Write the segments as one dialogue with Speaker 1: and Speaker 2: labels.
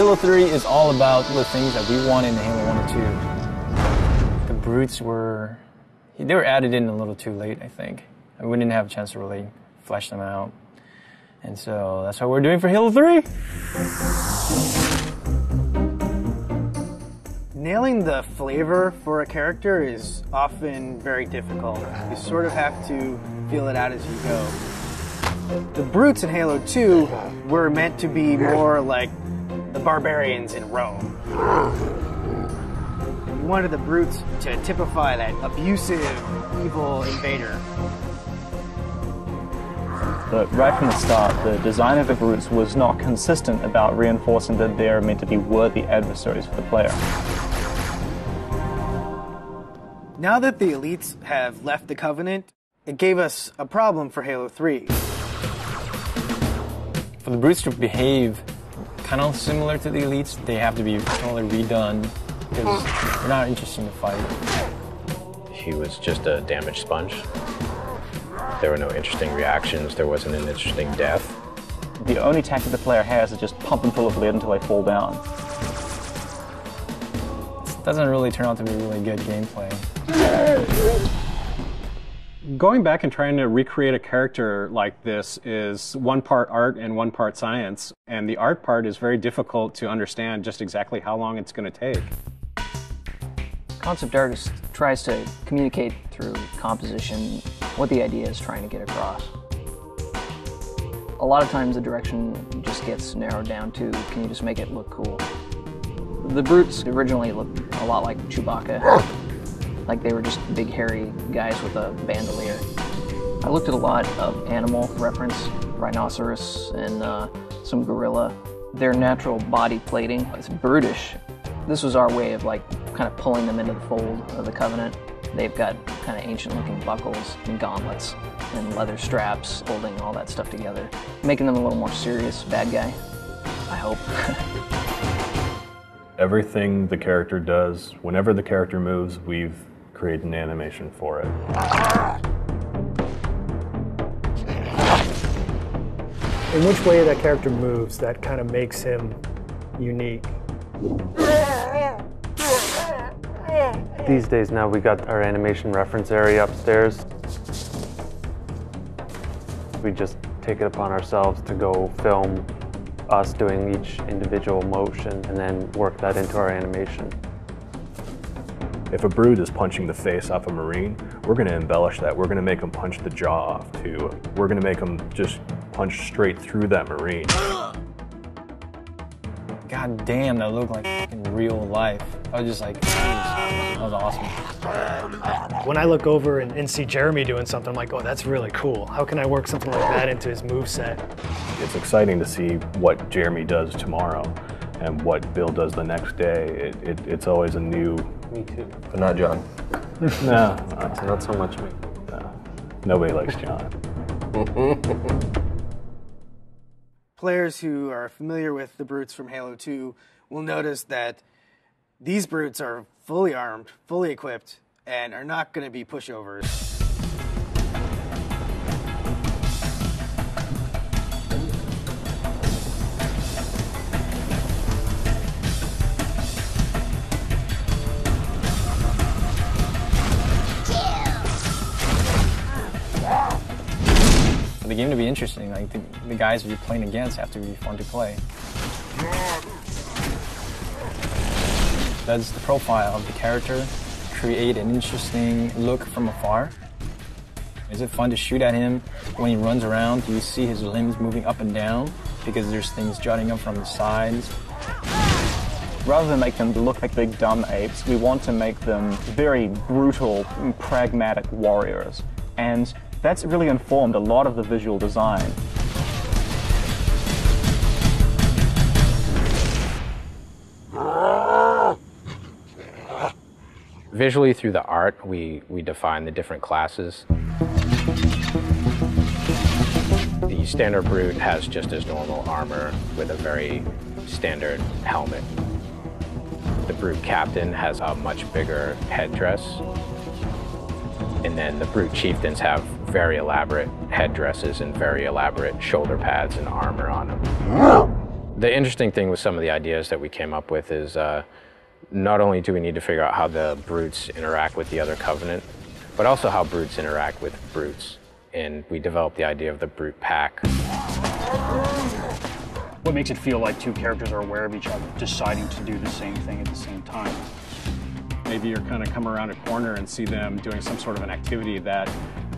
Speaker 1: Halo 3 is all about the things that we wanted in Halo 1 and 2. The brutes they were added in a little too late, I think. And we didn't have a chance to really flesh them out. And so that's what we're doing for Halo 3.
Speaker 2: Nailing the flavor for a character is often very difficult. You sort of have to feel it out as you go. The brutes in Halo 2 were meant to be more like the barbarians in Rome. We wanted the brutes to typify that abusive, evil invader.
Speaker 3: But right from the start, the design of the brutes was not consistent about reinforcing that they're meant to be worthy adversaries for the player.
Speaker 2: Now that the elites have left the Covenant, it gave us a problem for Halo 3.
Speaker 1: For the brutes to behave kind of similar to the elites, they have to be totally redone because they're not interesting to fight.
Speaker 4: He was just a damage sponge. There were no interesting reactions. There wasn't an interesting death.
Speaker 3: The only tactic the player has is just pump them full of lead until they fall down.
Speaker 1: It doesn't really turn out to be really good gameplay.
Speaker 5: Going back and trying to recreate a character like this is one part art and one part science, and the art part is very difficult to understand just exactly how long it's going to take.
Speaker 6: Concept artist tries to communicate through composition what the idea is trying to get across. A lot of times the direction just gets narrowed down to, can you just make it look cool? The brutes originally looked a lot like Chewbacca. Like they were just big hairy guys with a bandolier. I looked at a lot of animal reference, rhinoceros and some gorilla. Their natural body plating is brutish. This was our way of like kind of pulling them into the fold of the Covenant. They've got kind of ancient looking buckles and gauntlets and leather straps holding all that stuff together, making them a little more serious bad guy, I hope.
Speaker 7: Everything the character does, whenever the character moves, we've created an animation for it.
Speaker 8: In which way that character moves, that kind of makes him unique.
Speaker 9: These days now we got our animation reference area upstairs. We just take it upon ourselves to go film us doing each individual motion and then work that into our animation.
Speaker 7: If a brute is punching the face off a Marine, we're going to embellish that. We're going to make them punch the jaw off too. We're going to make them just punch straight through that Marine.
Speaker 1: God damn, that looked like in real life. I was just like, that was awesome.
Speaker 8: When I look over and see Jeremy doing something, I'm like, oh, that's really cool. How can I work something like that into his moveset?
Speaker 7: It's exciting to see what Jeremy does tomorrow and what Bill does the next day. It's always a new...
Speaker 9: Me too.
Speaker 4: But not John.
Speaker 7: No.
Speaker 9: Not so much me.
Speaker 7: No. Nobody likes John.
Speaker 2: Players who are familiar with the brutes from Halo 2 will notice that these brutes are fully armed, fully equipped, and are not going to be pushovers.
Speaker 1: For the game to be interesting, like the guys you're playing against have to be fun to play. Does the profile of the character create an interesting look from afar? Is it fun to shoot at him when he runs around? Do you see his limbs moving up and down because there's things jutting up from the sides?
Speaker 3: Rather than make them look like big dumb apes, we want to make them very brutal, pragmatic warriors. And that's really informed a lot of the visual design.
Speaker 4: Visually, through the art, we define the different classes. The standard brute has just his normal armor with a very standard helmet. The brute captain has a much bigger headdress. And then the brute chieftains have very elaborate headdresses and very elaborate shoulder pads and armor on them. The interesting thing with some of the ideas that we came up with is not only do we need to figure out how the brutes interact with the other Covenant, but also how brutes interact with brutes. And we developed the idea of the brute pack.
Speaker 10: What makes it feel like two characters are aware of each other, deciding to do the same thing at the same time?
Speaker 5: Maybe you're kind of come around a corner and see them doing some sort of an activity that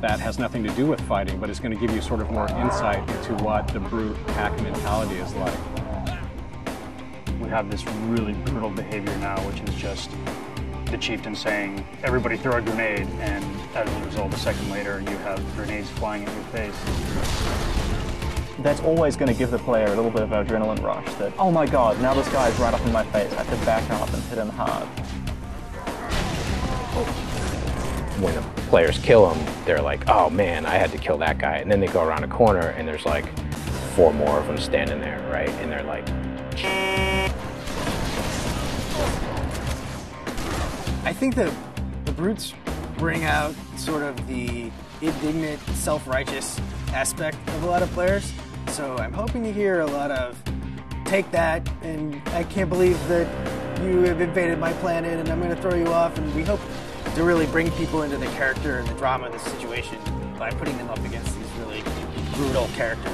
Speaker 5: has nothing to do with fighting, but is going to give you sort of more insight into what the brute pack mentality is like.
Speaker 10: We have this really brutal behavior now, which is just the chieftain saying, everybody throw a grenade, and as a result, a second later, you have grenades flying in your face.
Speaker 3: That's always going to give the player a little bit of an adrenaline rush that, oh my god, now this guy's right up in my face, I have to back up and hit him hard.
Speaker 4: When the players kill him, they're like, oh man, I had to kill that guy. And then they go around a corner and there's like 4 more of them standing there, right? And they're like...
Speaker 2: I think that the brutes bring out sort of the indignant, self-righteous aspect of a lot of players. So I'm hoping to hear a lot of, take that, and I can't believe that you have invaded my planet and I'm going to throw you off. And we hope to really bring people into the character and the drama of the situation by putting them up against these really brutal characters.